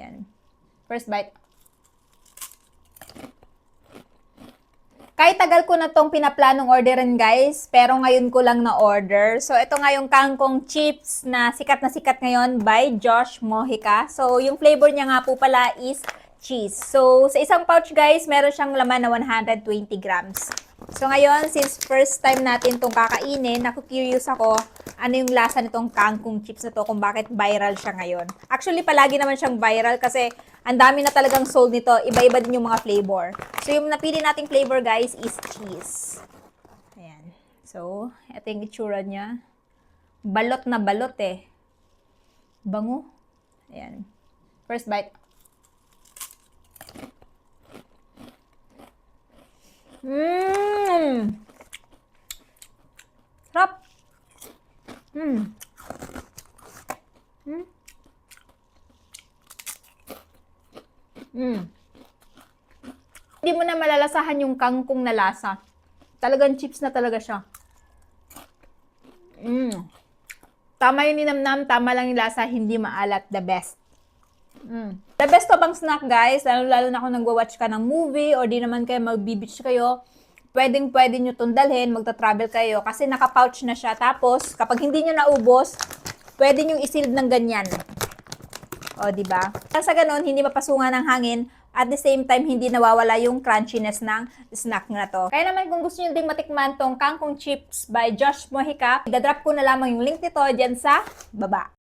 Ayan. First bite. Kahit tagal ko na tong pinaplanong orderin guys, pero ngayon ko lang na-order. So, ito nga yung kangkong chips na sikat ngayon by Josh Mojica. So, yung flavor niya nga po pala is cheese. So, sa isang pouch guys, meron siyang laman na 120 grams. So, ngayon, since first time natin itong kakainin, naku-curious ako ano yung lasa nitong kangkong chips na to, kung bakit viral siya ngayon. Actually, palagi naman siyang viral kasi ang dami na talagang sold nito. Iba-iba din yung mga flavor. So, yung napili nating flavor, guys, is cheese. Ayan. So, ito yung itsura niya. Balot na balot eh. Bango. Ayan. First bite. Sarap. Hindi mo na malalasahan yung kangkong na lasa. Talagang chips na talaga siya. Tama yung ninamnam, tama lang yung lasa, hindi maalat. The best. The best to pang snack guys, lalo na kung nagwa-watch ka ng movie or di naman kayo mag-beach kayo, pwede nyo itong dalhin, magta-travel kayo kasi naka-pouch na siya. Tapos, kapag hindi nyo naubos, pwede nyo isilid ng ganyan. O, diba? Sa ganun, hindi mapasungan ng hangin. At the same time, hindi nawawala yung crunchiness ng snack na to. Kaya naman kung gusto nyo ding matikman tong kangkong chips by Josh Mojica, idadrop ko na lamang yung link nito dyan sa baba.